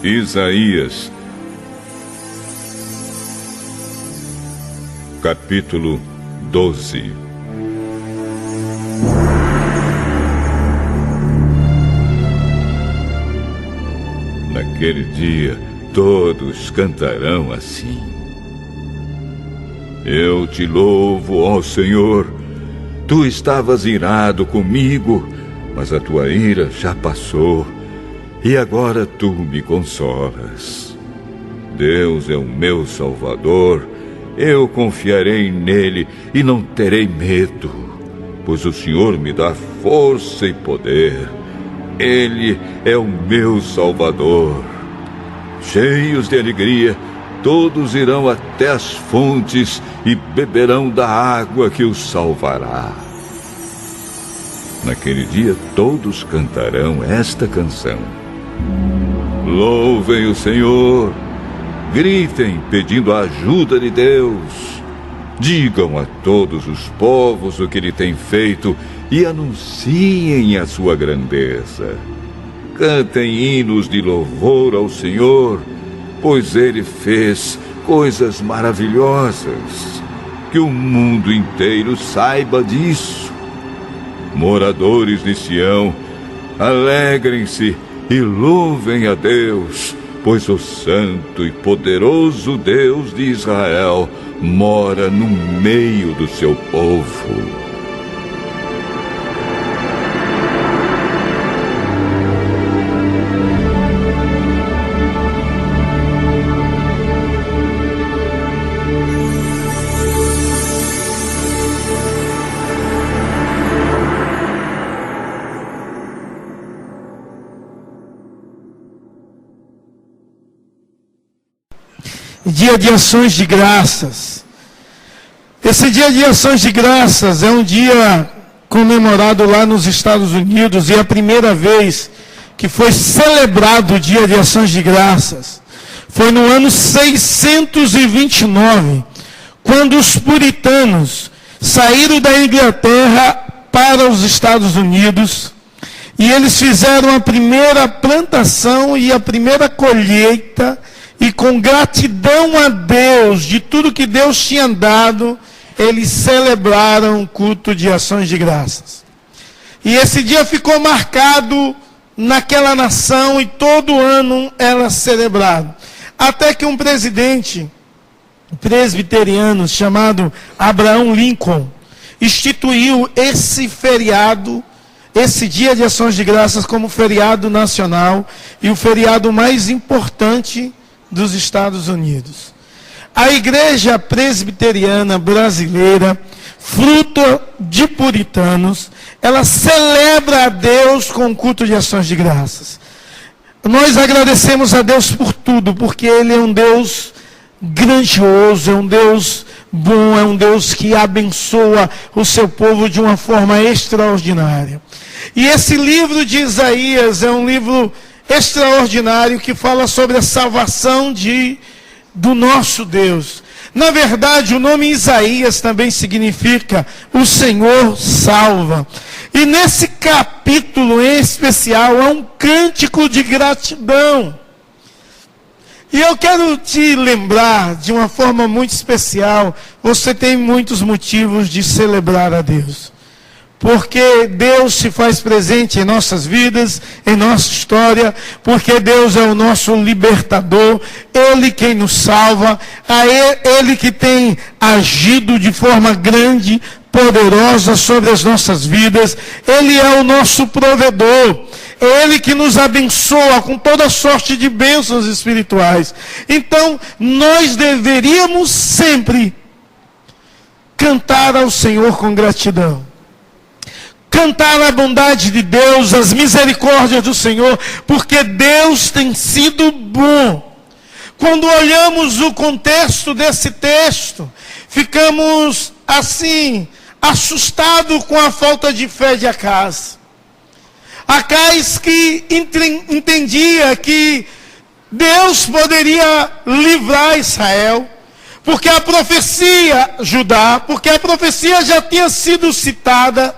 Isaías, capítulo 12. Naquele dia, todos cantarão assim: Eu te louvo, ó Senhor. Tu estavas irado comigo, mas a tua ira já passou, e agora tu me consolas. Deus é o meu Salvador, eu confiarei nele e não terei medo, pois o Senhor me dá força e poder. Ele é o meu Salvador. Cheios de alegria, todos irão até as fontes e beberão da água que os salvará. Naquele dia todos cantarão esta canção: Louvem o Senhor, gritem pedindo a ajuda de Deus. Digam a todos os povos o que Ele tem feito e anunciem a sua grandeza. Cantem hinos de louvor ao Senhor, pois Ele fez coisas maravilhosas. Que o mundo inteiro saiba disso. Moradores de Sião, alegrem-se e louvem a Deus, pois o santo e poderoso Deus de Israel mora no meio do seu povo. Dia de Ações de Graças. Esse Dia de Ações de Graças é um dia comemorado lá nos Estados Unidos, e a primeira vez que foi celebrado o Dia de Ações de Graças foi no ano 629, quando os puritanos saíram da Inglaterra para os Estados Unidos, e eles fizeram a primeira plantação e a primeira colheita. E com gratidão a Deus, de tudo que Deus tinha dado, eles celebraram o culto de ações de graças. E esse dia ficou marcado naquela nação, e todo ano era celebrado. Até que um presidente presbiteriano chamado Abraham Lincoln instituiu esse feriado, esse Dia de Ações de Graças, como feriado nacional e o feriado mais importante dos Estados Unidos. A Igreja Presbiteriana Brasileira, fruto de puritanos, ela celebra a Deus com o culto de ações de graças. Nós agradecemos a Deus por tudo, porque Ele é um Deus grandioso, é um Deus bom, é um Deus que abençoa o seu povo de uma forma extraordinária. E esse livro de Isaías é um livro extraordinário que fala sobre a salvação do nosso Deus. Na verdade, o nome Isaías também significa o Senhor salva. E nesse capítulo em especial há um cântico de gratidão. E eu quero te lembrar de uma forma muito especial. Você tem muitos motivos de celebrar a Deus, porque Deus se faz presente em nossas vidas, em nossa história, porque Deus é o nosso libertador, Ele quem nos salva, Ele que tem agido de forma grande, poderosa sobre as nossas vidas, Ele é o nosso provedor, é Ele que nos abençoa com toda sorte de bênçãos espirituais. Então, nós deveríamos sempre cantar ao Senhor com gratidão. Cantar a bondade de Deus, as misericórdias do Senhor, porque Deus tem sido bom. Quando olhamos o contexto desse texto, ficamos assim, assustados com a falta de fé de Acaz. Acaz que entendia que Deus poderia livrar Israel, porque a profecia Judá, porque a profecia já tinha sido citada,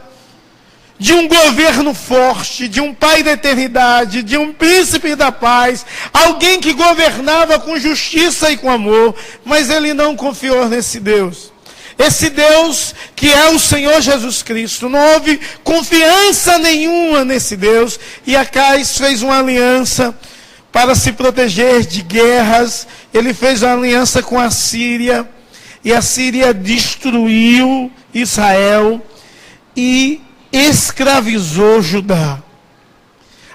de um governo forte, de um pai da eternidade, de um príncipe da paz, alguém que governava com justiça e com amor, mas ele não confiou nesse Deus. Esse Deus que é o Senhor Jesus Cristo, não houve confiança nenhuma nesse Deus, e Acais fez uma aliança para se proteger de guerras. Ele fez uma aliança com a Síria, e a Síria destruiu Israel e escravizou Judá.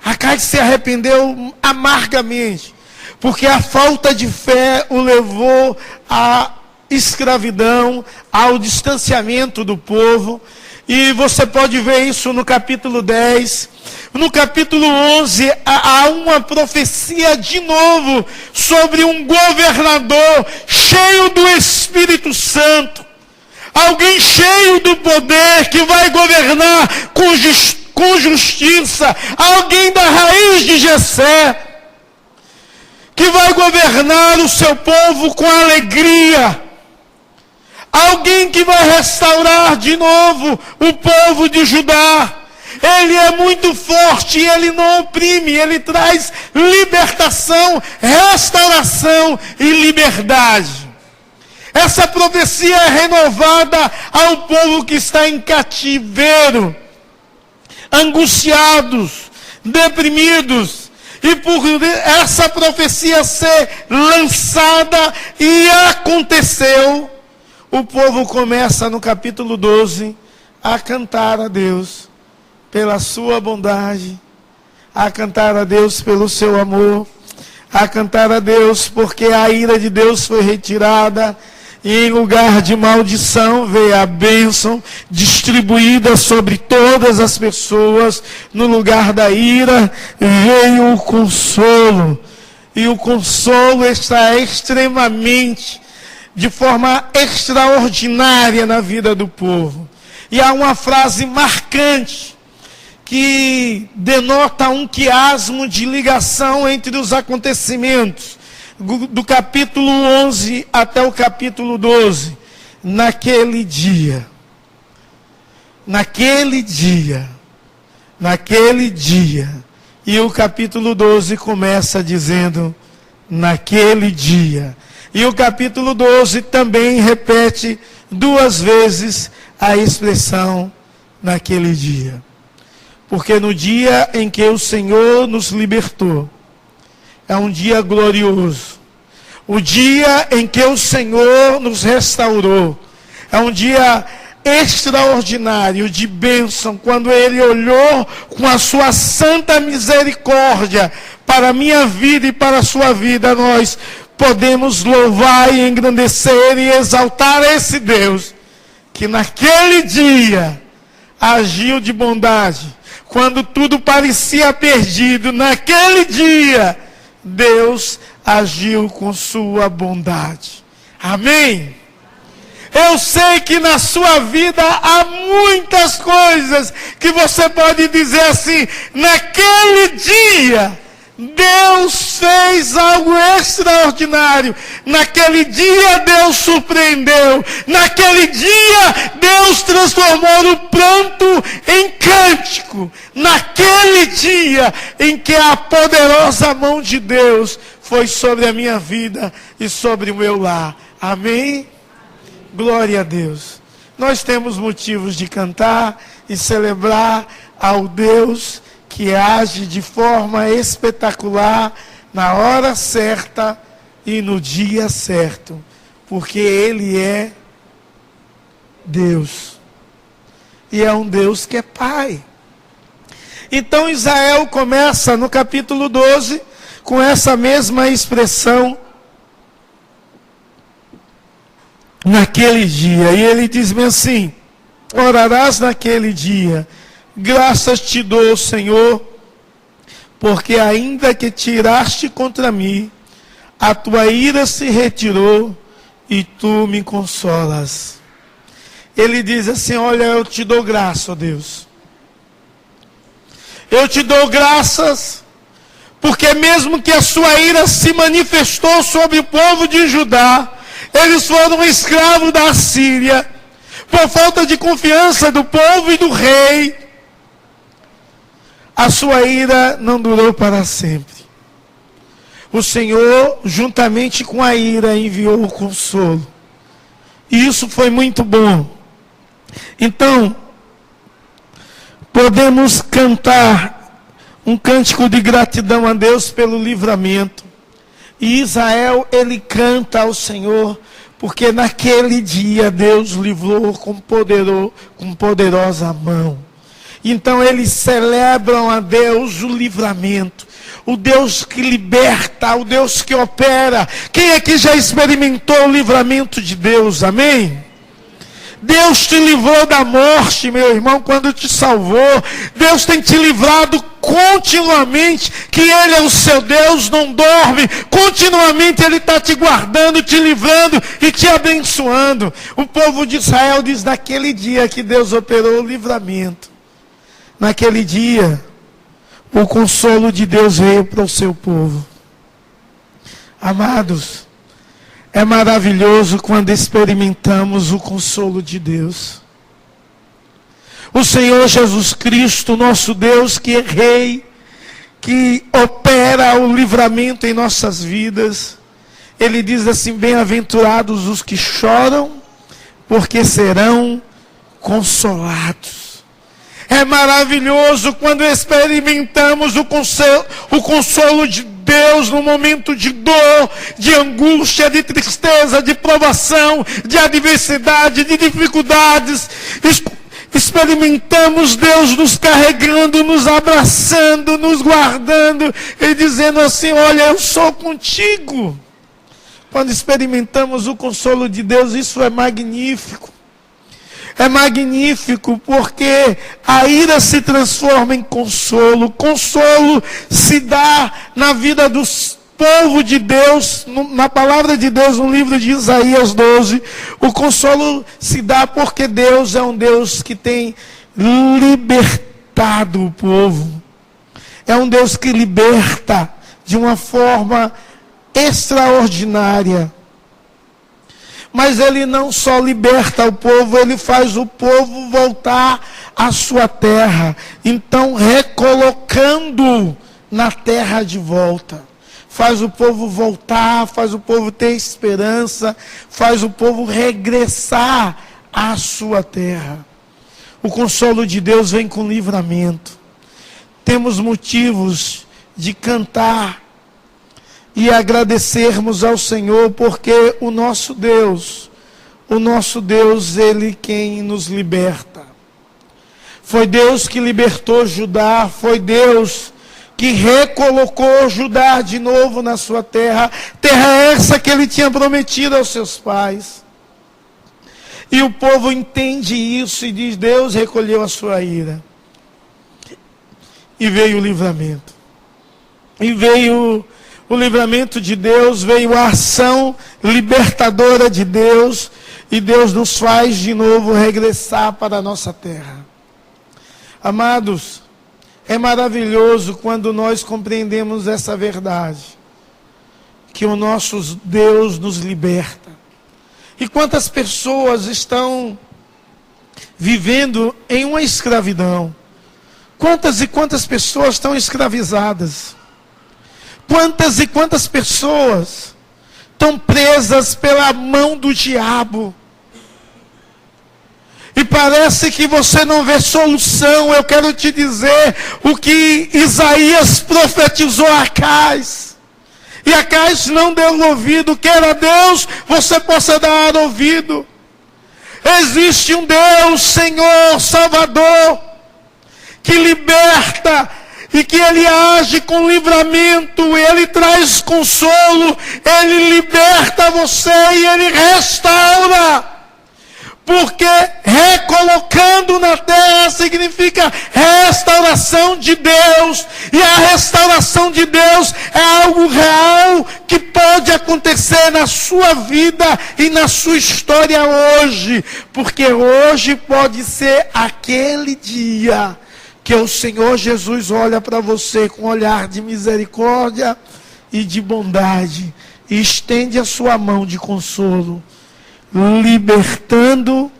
Acais se arrependeu amargamente, porque a falta de fé o levou à escravidão, ao distanciamento do povo. E você pode ver isso no capítulo 10. No capítulo 11, há uma profecia de novo sobre um governador cheio do Espírito Santo. Alguém cheio do poder, que vai governar com justiça. Alguém da raiz de Jessé, que vai governar o seu povo com alegria. Alguém que vai restaurar de novo o povo de Judá. Ele é muito forte, ele não oprime, ele traz libertação, restauração e liberdade. Essa profecia é renovada ao povo que está em cativeiro, angustiados, deprimidos. E por essa profecia ser lançada, e aconteceu, o povo começa no capítulo 12 a cantar a Deus pela sua bondade, a cantar a Deus pelo seu amor, a cantar a Deus porque a ira de Deus foi retirada, e em lugar de maldição veio a bênção distribuída sobre todas as pessoas. No lugar da ira veio o consolo, e o consolo está extremamente, de forma extraordinária na vida do povo. E há uma frase marcante que denota um quiasmo de ligação entre os acontecimentos, do capítulo 11 até o capítulo 12. Naquele dia, e o capítulo 12 começa dizendo, naquele dia. E o capítulo 12 também repete 2 vezes a expressão naquele dia. Porque no dia em que o Senhor nos libertou, é um dia glorioso. O dia em que o Senhor nos restaurou, é um dia extraordinário de bênção, quando Ele olhou com a sua santa misericórdia para a minha vida e para a sua vida. Nós podemos louvar e engrandecer e exaltar esse Deus, que naquele dia agiu de bondade, quando tudo parecia perdido. Naquele dia, Deus agiu com sua bondade. Amém? Eu sei que na sua vida há muitas coisas que você pode dizer assim, naquele dia Deus fez algo extraordinário. Naquele dia Deus surpreendeu. Naquele dia Deus transformou o pranto em cântico. Naquele dia em que a poderosa mão de Deus foi sobre a minha vida e sobre o meu lar. Amém? Glória a Deus. Nós temos motivos de cantar e celebrar ao Deus que age de forma espetacular, na hora certa e no dia certo, porque Ele é Deus, e é um Deus que é Pai. Então Israel começa no capítulo 12, com essa mesma expressão, naquele dia, e ele diz assim, orarás naquele dia, graças te dou, Senhor, porque ainda que tiraste contra mim, a tua ira se retirou e tu me consolas. Ele diz assim, olha, eu te dou graça, ó Deus. Eu te dou graças, porque mesmo que a sua ira se manifestou sobre o povo de Judá, eles foram escravos da Síria, por falta de confiança do povo e do rei. a sua ira não durou para sempre. O Senhor, juntamente com a ira, enviou o consolo. E isso foi muito bom. Então, podemos cantar um cântico de gratidão a Deus pelo livramento. E Israel, ele canta ao Senhor, porque naquele dia Deus livrou com poderosa mão. Então eles celebram a Deus o livramento. O Deus que liberta, o Deus que opera. Quem aqui já experimentou o livramento de Deus? Amém? Deus te livrou da morte, meu irmão, quando te salvou. Deus tem te livrado continuamente, que Ele é o seu Deus, não dorme. Continuamente Ele está te guardando, te livrando e te abençoando. O povo de Israel diz, naquele dia que Deus operou o livramento, naquele dia, o consolo de Deus veio para o seu povo. Amados, é maravilhoso quando experimentamos o consolo de Deus. O Senhor Jesus Cristo, nosso Deus, que é Rei, que opera o livramento em nossas vidas. Ele diz assim, bem-aventurados os que choram, porque serão consolados. É maravilhoso quando experimentamos o consolo de Deus no momento de dor, de angústia, de tristeza, de provação, de adversidade, de dificuldades. Experimentamos Deus nos carregando, nos abraçando, nos guardando e dizendo assim, olha, eu sou contigo. Quando experimentamos o consolo de Deus, isso é magnífico. É magnífico porque a ira se transforma em consolo. Consolo se dá na vida do povo de Deus, na palavra de Deus, no livro de Isaías 12. O consolo se dá porque Deus é um Deus que tem libertado o povo. É um Deus que liberta de uma forma extraordinária. Mas Ele não só liberta o povo, Ele faz o povo voltar à sua terra. Então, recolocando na terra de volta. Faz o povo voltar, faz o povo ter esperança, faz o povo regressar à sua terra. O consolo de Deus vem com livramento. Temos motivos de cantar e agradecermos ao Senhor, porque o nosso Deus, Ele quem nos liberta. Foi Deus que libertou Judá, foi Deus que recolocou Judá de novo na sua terra, terra essa que Ele tinha prometido aos seus pais. E o povo entende isso e diz, Deus recolheu a sua ira. E veio o livramento. E veio o livramento de Deus, veio a ação libertadora de Deus, e Deus nos faz de novo regressar para a nossa terra. Amados, é maravilhoso quando nós compreendemos essa verdade, que o nosso Deus nos liberta. E quantas pessoas estão vivendo em uma escravidão? Quantas e quantas pessoas estão escravizadas? Quantas e quantas pessoas estão presas pela mão do diabo? E parece que você não vê solução. Eu quero te dizer o que Isaías profetizou a Acais. E Acais não deu ouvido. Queira Deus, você possa dar ouvido. Existe um Deus, Senhor, Salvador, que liberta e que Ele age com livramento, Ele traz consolo, Ele liberta você e Ele restaura. Porque recolocando na terra significa restauração de Deus. E a restauração de Deus é algo real que pode acontecer na sua vida e na sua história hoje. Porque hoje pode ser aquele dia que o Senhor Jesus olha para você com um olhar de misericórdia e de bondade. E estende a sua mão de consolo, libertando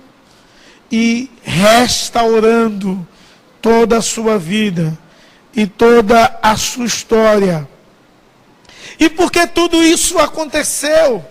e restaurando toda a sua vida e toda a sua história. E por que tudo isso aconteceu?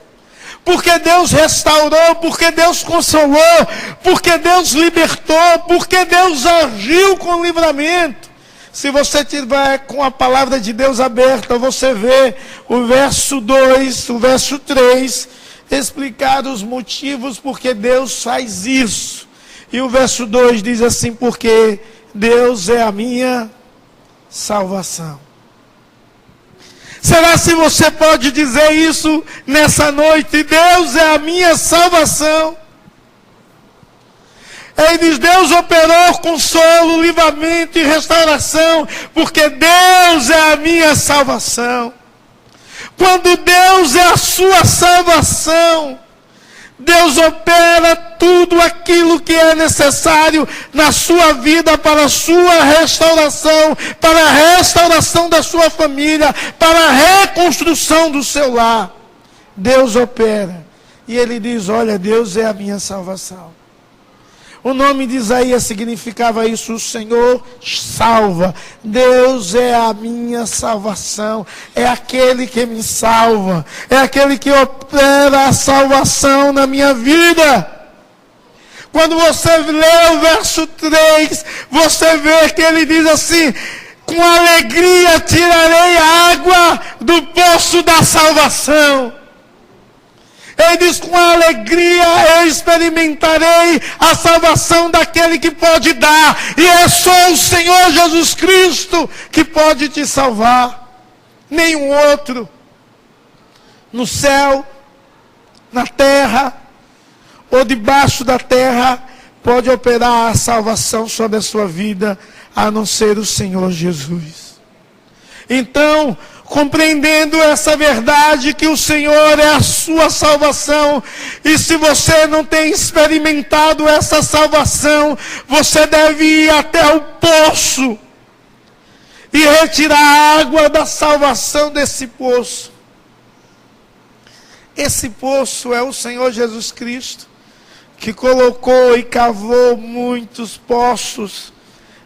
Porque Deus restaurou, porque Deus consolou, porque Deus libertou, porque Deus agiu com livramento. Se você tiver com a palavra de Deus aberta, você vê o verso 2, o verso 3, explicar os motivos porque Deus faz isso. E o verso 2 diz assim: porque Deus é a minha salvação. Será se você pode dizer isso nessa noite? Deus é a minha salvação. Ele diz: Deus operou consolo, livramento e restauração, porque Deus é a minha salvação. Quando Deus é a sua salvação, Deus opera tudo aquilo que é necessário na sua vida para a sua restauração, para a restauração da sua família, para a reconstrução do seu lar. Deus opera. E ele diz: olha, Deus é a minha salvação. O nome de Isaías significava isso: o Senhor salva. Deus é a minha salvação. É aquele que me salva. É aquele que opera a salvação na minha vida. Quando você lê o verso 3, você vê que ele diz assim: com alegria tirarei água do poço da salvação. Ele diz: com alegria eu experimentarei a salvação daquele que pode dar. E é só o Senhor Jesus Cristo que pode te salvar. Nenhum outro. No céu, na terra, ou debaixo da terra, pode operar a salvação sobre a sua vida, a não ser o Senhor Jesus. Então, compreendendo essa verdade, que o Senhor é a sua salvação, e se você não tem experimentado essa salvação, você deve ir até o poço e retirar a água da salvação desse poço. Esse poço é o Senhor Jesus Cristo, que colocou e cavou muitos poços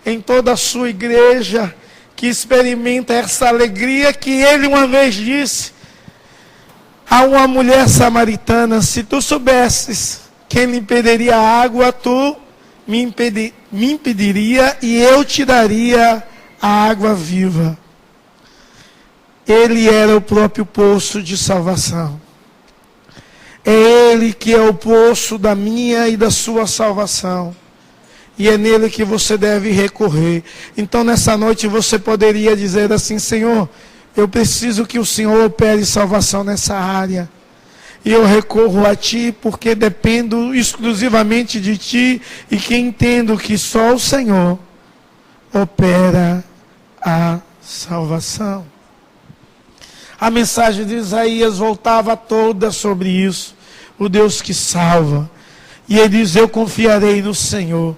em toda a sua igreja, que experimenta essa alegria, que ele uma vez disse a uma mulher samaritana: se tu soubesses quem lhe impediria a água, tu me impediria e eu te daria a água viva. Ele era o próprio poço de salvação. É ele que é o poço da minha e da sua salvação. E é nele que você deve recorrer. Então nessa noite você poderia dizer assim: Senhor, eu preciso que o Senhor opere salvação nessa área. E eu recorro a Ti porque dependo exclusivamente de Ti. E que entendo que só o Senhor opera a salvação. A mensagem de Isaías voltava toda sobre isso. O Deus que salva. E ele diz: eu confiarei no Senhor.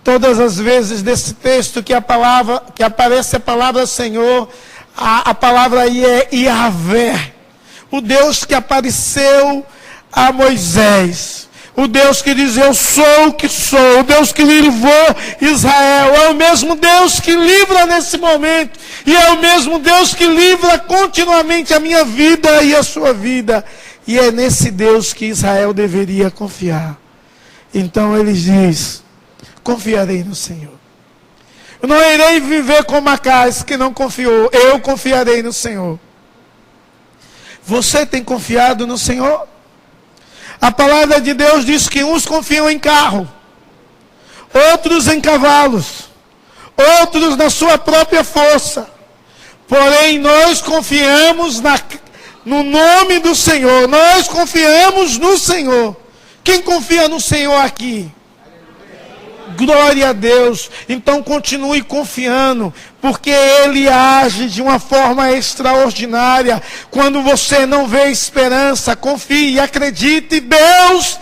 Todas as vezes desse texto que aparece a palavra Senhor, a palavra aí é Yahvé. O Deus que apareceu a Moisés. O Deus que diz: eu sou o que sou. O Deus que livrou Israel. É o mesmo Deus que livra nesse momento. E é o mesmo Deus que livra continuamente a minha vida e a sua vida. E é nesse Deus que Israel deveria confiar. Então ele diz: confiarei no Senhor. Eu não irei viver como Acais, que não confiou. Eu confiarei no Senhor. Você tem confiado no Senhor? A palavra de Deus diz que uns confiam em carro, outros em cavalos, outros na sua própria força. Porém, nós confiamos no nome do Senhor. Nós confiamos no Senhor. Quem confia no Senhor aqui? Glória a Deus. Então continue confiando, porque Ele age de uma forma extraordinária. Quando você não vê esperança, confie e acredite. Deus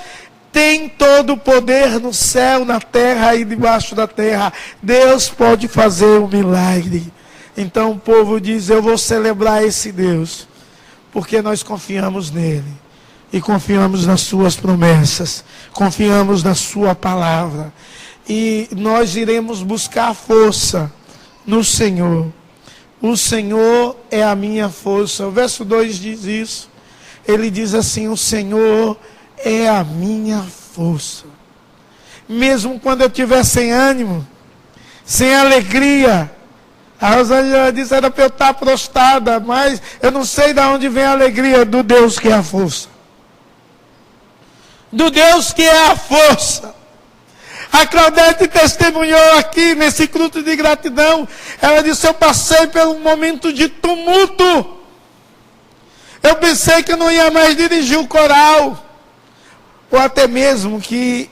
tem todo o poder no céu, na terra e debaixo da terra. Deus pode fazer um milagre. Então o povo diz: eu vou celebrar esse Deus, porque nós confiamos nele. E confiamos nas suas promessas. Confiamos na sua palavra. E nós iremos buscar força no Senhor. O Senhor é a minha força. O verso 2 diz isso. Ele diz assim: o Senhor é a minha força. Mesmo quando eu estiver sem ânimo, sem alegria. A Rosângela disse era para eu estar prostrada, mas eu não sei de onde vem a alegria do Deus que é a força. Do Deus que é a força. A Claudete testemunhou aqui nesse culto de gratidão. Ela disse: eu passei por um momento de tumulto. Eu pensei que eu não ia mais dirigir o coral. Ou até mesmo que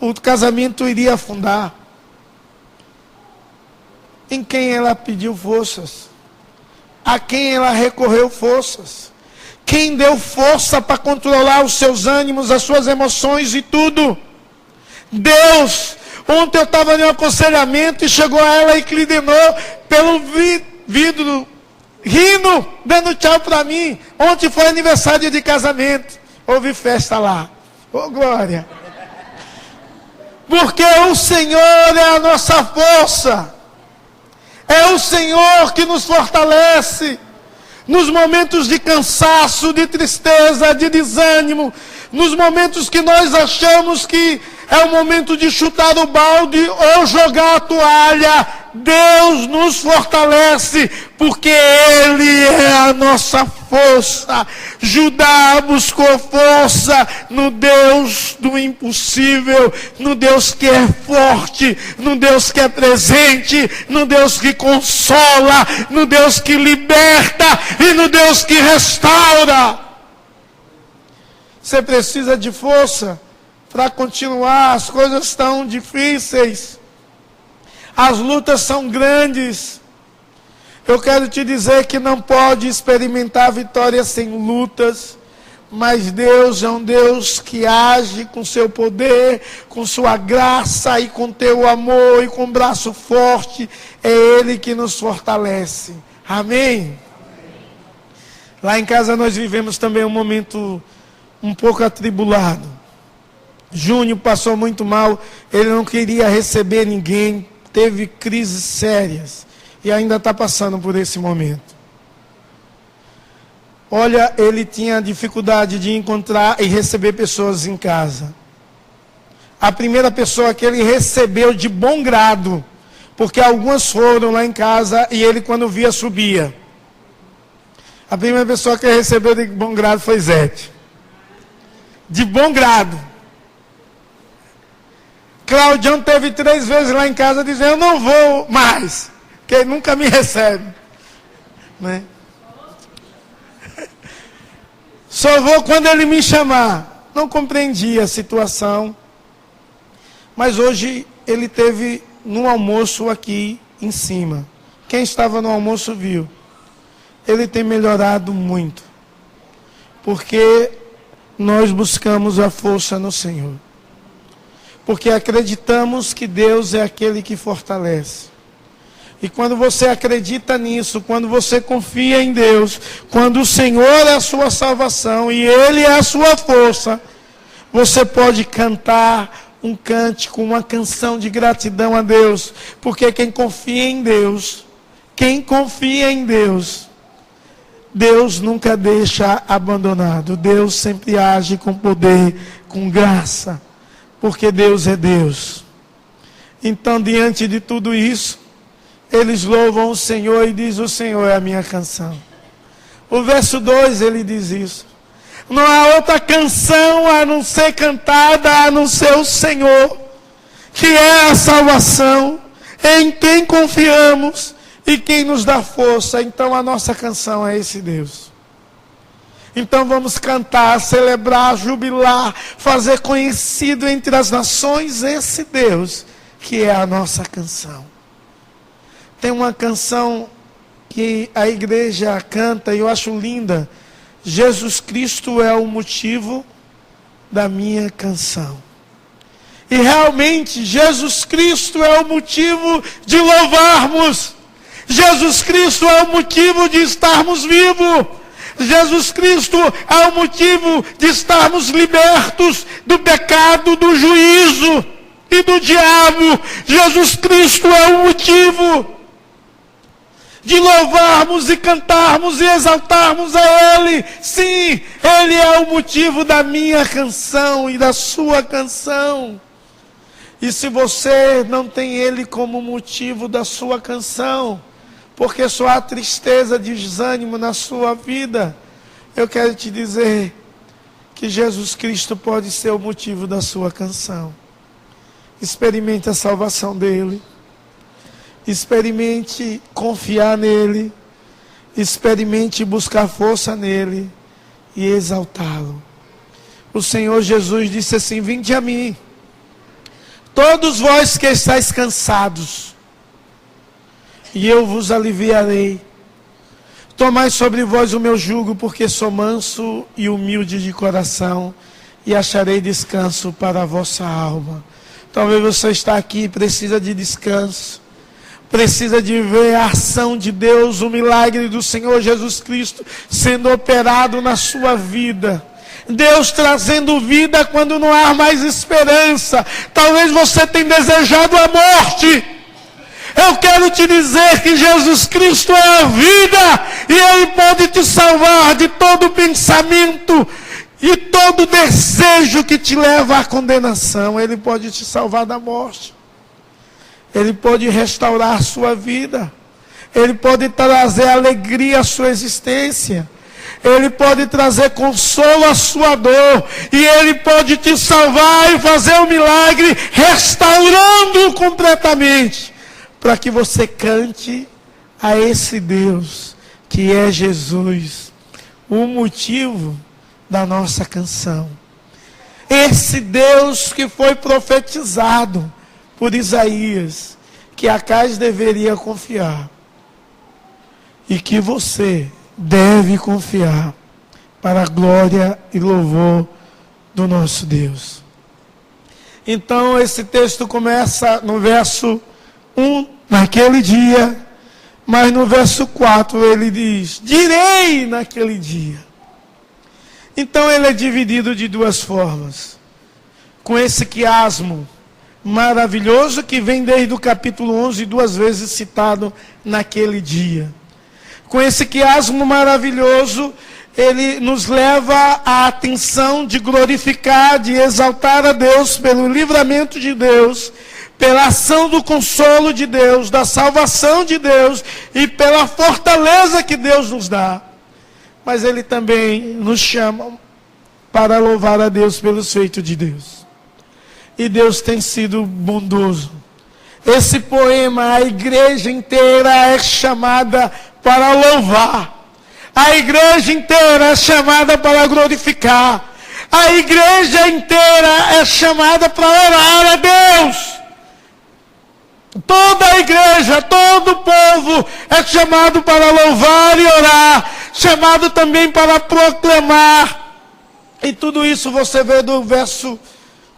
o casamento iria afundar. Em quem ela pediu forças? A quem ela recorreu forças? Quem deu força para controlar os seus ânimos, as suas emoções e tudo? Deus. Ontem eu estava em um aconselhamento e chegou ela e inclinou pelo vidro, rindo, dando tchau para mim. Ontem foi aniversário de casamento. Houve festa lá. Oh, glória. Porque o Senhor é a nossa força. É o Senhor que nos fortalece. Nos momentos de cansaço, de tristeza, de desânimo. Nos momentos que nós achamos que é o momento de chutar o balde ou jogar a toalha, Deus nos fortalece, porque Ele é a nossa força. Judá buscou força no Deus do impossível, no Deus que é forte, no Deus que é presente, no Deus que consola, no Deus que liberta e no Deus que restaura. Você precisa de força para continuar. As coisas estão difíceis. As lutas são grandes. Eu quero te dizer que não pode experimentar vitória sem lutas. Mas Deus é um Deus que age com seu poder, com sua graça e com teu amor e com braço forte. É Ele que nos fortalece. Amém? Lá em casa nós vivemos também um momento um pouco atribulado. Júnior passou muito mal, ele não queria receber ninguém, teve crises sérias e ainda está passando por esse momento. Olha, ele tinha dificuldade de encontrar e receber pessoas em casa. A primeira pessoa que ele recebeu de bom grado, porque algumas foram lá em casa e ele quando via subia. A primeira pessoa que ele recebeu de bom grado foi Zete. De bom grado. Claudião teve 3 vezes lá em casa dizendo: eu não vou mais, porque ele nunca me recebe, né? Só vou quando ele me chamar. Não compreendi a situação, mas hoje ele teve no almoço aqui em cima. Quem estava no almoço viu. Ele tem melhorado muito, porque nós buscamos a força no Senhor. Porque acreditamos que Deus é aquele que fortalece. E quando você acredita nisso, quando você confia em Deus, quando o Senhor é a sua salvação e Ele é a sua força, você pode cantar um cântico, uma canção de gratidão a Deus. Porque quem confia em Deus, Deus nunca deixa abandonado. Deus sempre age com poder, com graça. Porque Deus é Deus. Então, diante de tudo isso, eles louvam o Senhor e diz: o Senhor é a minha canção. O verso 2 ele diz isso. Não há outra canção a não ser cantada, a não ser o Senhor, que é a salvação, em quem confiamos e quem nos dá força. Então a nossa canção é esse Deus. Então vamos cantar, celebrar, jubilar, fazer conhecido entre as nações esse Deus, que é a nossa canção. Tem uma canção que a igreja canta e eu acho linda. Jesus Cristo é o motivo da minha canção. E realmente Jesus Cristo é o motivo de louvarmos. Jesus Cristo é o motivo de estarmos vivos. Jesus Cristo é o motivo de estarmos libertos do pecado, do juízo. e do diabo. Jesus Cristo é o motivo de louvarmos e cantarmos e exaltarmos a Ele. Sim, Ele é o motivo da minha canção e da sua canção. E se você não tem Ele como motivo da sua canção, porque só há tristeza, desânimo na sua vida, eu quero te dizer que Jesus Cristo pode ser o motivo da sua canção. Experimente a salvação dEle. Experimente confiar nele, experimente buscar força nele e exaltá-lo. O Senhor Jesus disse assim: vinde a mim, todos vós que estáis cansados, e eu vos aliviarei. Tomai sobre vós o meu jugo, porque sou manso e humilde de coração, e acharei descanso para a vossa alma. Talvez você está aqui e precisa de descanso. Precisa de ver a ação de Deus, o milagre do Senhor Jesus Cristo sendo operado na sua vida. Deus trazendo vida quando não há mais esperança. Talvez você tenha desejado a morte. Eu quero te dizer que Jesus Cristo é a vida e Ele pode te salvar de todo pensamento e todo desejo que te leva à condenação. Ele pode te salvar da morte. Ele pode restaurar a sua vida. Ele pode trazer alegria à sua existência. Ele pode trazer consolo à sua dor. E Ele pode te salvar e fazer um milagre, restaurando-o completamente. Para que você cante a esse Deus, que é Jesus, o motivo da nossa canção. Esse Deus que foi profetizado por Isaías, que Acais deveria confiar, e que você deve confiar, para a glória e louvor do nosso Deus. Então esse texto começa no verso 1, naquele dia, mas no verso 4 ele diz, direi naquele dia. Então ele é dividido de duas formas, com esse quiasmo maravilhoso que vem desde o capítulo 11, duas vezes citado naquele dia. Com esse quiasmo maravilhoso, ele nos leva à atenção de glorificar, de exaltar a Deus pelo livramento de Deus, pela ação do consolo de Deus, da salvação de Deus e pela fortaleza que Deus nos dá. Mas ele também nos chama para louvar a Deus pelos feitos de Deus. E Deus tem sido bondoso. Esse poema, a igreja inteira é chamada para louvar. A igreja inteira é chamada para glorificar. A igreja inteira é chamada para orar a Deus. Toda a igreja, todo o povo é chamado para louvar e orar. Chamado também para proclamar. E tudo isso você vê do verso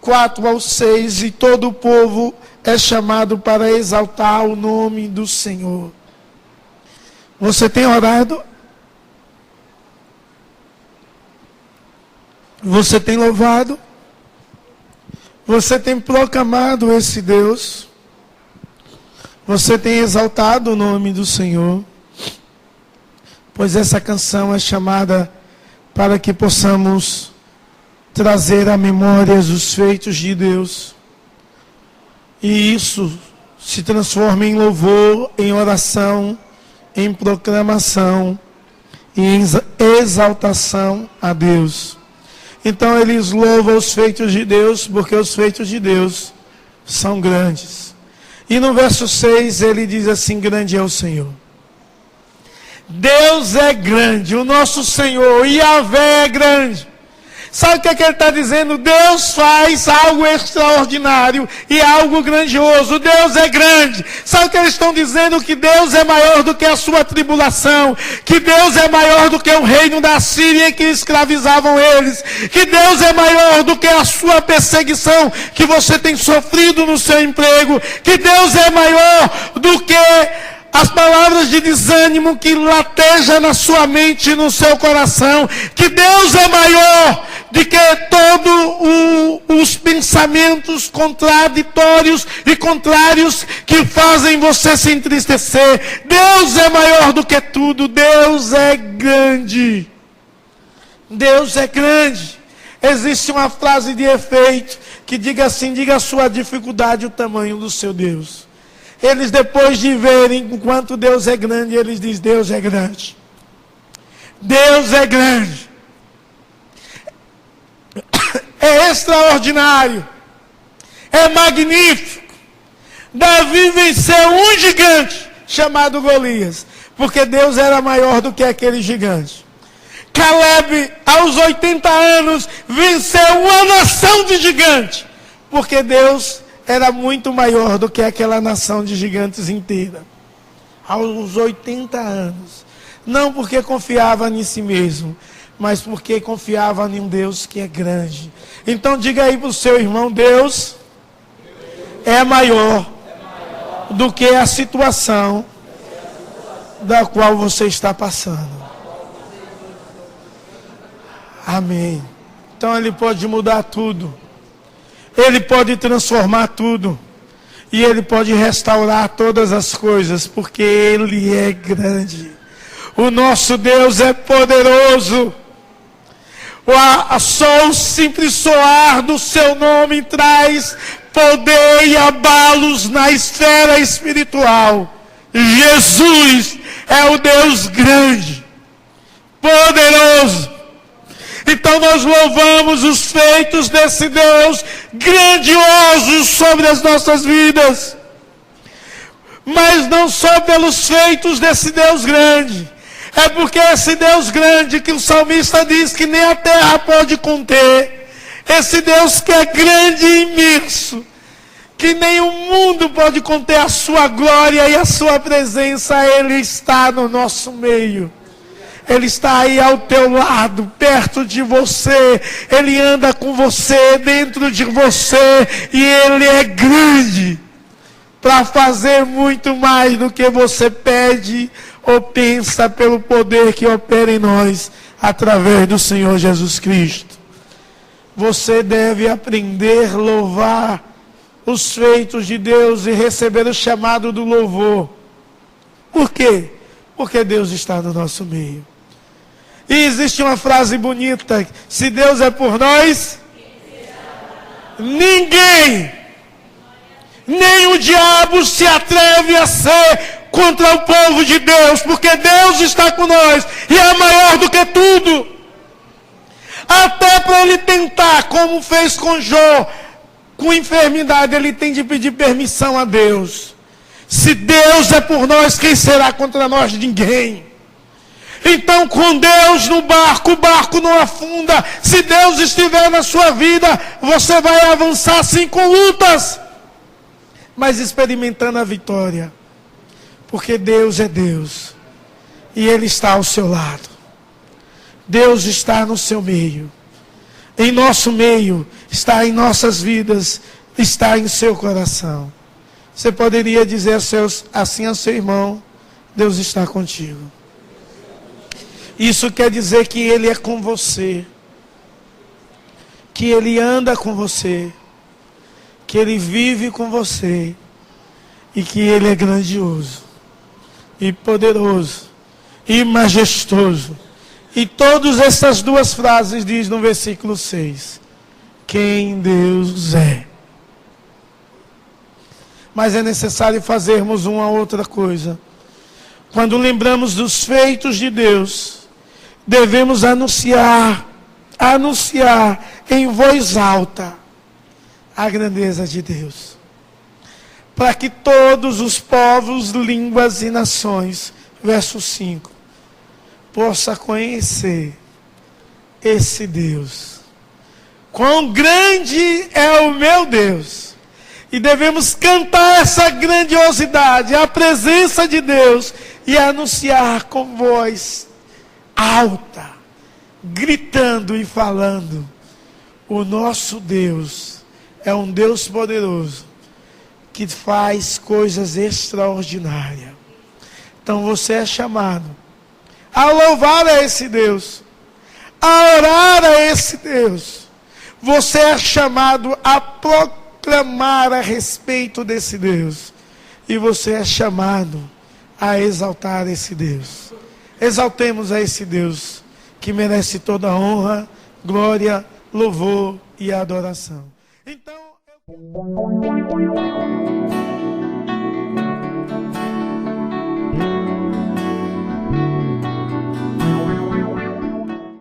4 ao 6, e todo o povo é chamado para exaltar o nome do Senhor. Você tem orado? Você tem louvado? Você tem proclamado esse Deus? Você tem exaltado o nome do Senhor? Pois essa canção é chamada para que possamos trazer à memória os feitos de Deus. E isso se transforma em louvor, em oração, em proclamação e em exaltação a Deus. Então eles louvam os feitos de Deus, porque os feitos de Deus são grandes. E no verso 6 ele diz assim, grande é o Senhor. Deus é grande, o nosso Senhor, Yahvé é grande. Sabe o que ele está dizendo? Deus faz algo extraordinário e algo grandioso. Deus é grande. Sabe o que eles estão dizendo? Que Deus é maior do que a sua tribulação. Que Deus é maior do que o reino da Síria que escravizavam eles. Que Deus é maior do que a sua perseguição que você tem sofrido no seu emprego. Que Deus é maior do que as palavras de desânimo que lateja na sua mente e no seu coração. Que Deus é maior. de que os pensamentos contraditórios e contrários que fazem você se entristecer. Deus é maior do que tudo. Deus é grande. Deus é grande. Existe uma frase de efeito que diga assim: diga a sua dificuldade o tamanho do seu Deus. Eles, depois de verem o quanto Deus é grande, eles dizem: Deus é grande. Deus é grande. É extraordinário. É magnífico. Davi venceu um gigante chamado Golias, porque Deus era maior do que aquele gigante. Caleb, aos 80 anos, venceu uma nação de gigantes, porque Deus era muito maior do que aquela nação de gigantes inteira. Aos 80 anos. Não porque confiava em si mesmo, mas porque confiava em um Deus que é grande. Então diga aí para o seu irmão: Deus é maior do que a situação da qual você está passando. Amém. Então Ele pode mudar tudo. Ele pode transformar tudo. E Ele pode restaurar todas as coisas, porque Ele é grande. O nosso Deus é poderoso. Só o simples soar do seu nome traz poder e abalos na esfera espiritual. Jesus é o Deus grande, poderoso. Então nós louvamos os feitos desse Deus grandioso sobre as nossas vidas. Mas não só pelos feitos desse Deus grande. É porque esse Deus grande que o salmista diz que nem a terra pode conter. Esse Deus que é grande e imenso, que nem o mundo pode conter a sua glória e a sua presença. Ele está no nosso meio. Ele está aí ao teu lado, perto de você. Ele anda com você, dentro de você. E Ele é grande para fazer muito mais do que você pede ou pensa, pelo poder que opera em nós através do Senhor Jesus Cristo. Você deve aprender a louvar os feitos de Deus e receber o chamado do louvor. Por quê? Porque Deus está no nosso meio. E existe uma frase bonita: se Deus é por nós, ninguém, nem o diabo se atreve a ser contra o povo de Deus, porque Deus está com nós e é maior do que tudo. Até para ele tentar, como fez com Jó, com enfermidade, ele tem de pedir permissão a Deus. Se Deus é por nós, quem será contra nós? Ninguém. Então, com Deus no barco, o barco não afunda. Se Deus estiver na sua vida, você vai avançar sim com lutas, mas experimentando a vitória. Porque Deus é Deus. E Ele está ao seu lado. Deus está no seu meio. Em nosso meio, está em nossas vidas, está em seu coração. Você poderia dizer assim ao seu irmão: Deus está contigo. Isso quer dizer que Ele é com você. Que Ele anda com você. Que Ele vive com você. E que Ele é grandioso. E poderoso. E majestoso. E todas essas duas frases diz no versículo 6. Quem Deus é. Mas é necessário fazermos uma outra coisa. Quando lembramos dos feitos de Deus, devemos anunciar em voz alta a grandeza de Deus. Para que todos os povos, línguas e nações, verso 5, possa conhecer esse Deus. Quão grande é o meu Deus! E devemos cantar essa grandiosidade, a presença de Deus, e anunciar com voz alta, gritando e falando: o nosso Deus é um Deus poderoso, que faz coisas extraordinárias. Então você é chamado a louvar a esse Deus, a orar a esse Deus. Você é chamado a proclamar a respeito desse Deus. E você é chamado a exaltar esse Deus. Exaltemos a esse Deus que merece toda a honra, glória, louvor e adoração. Então,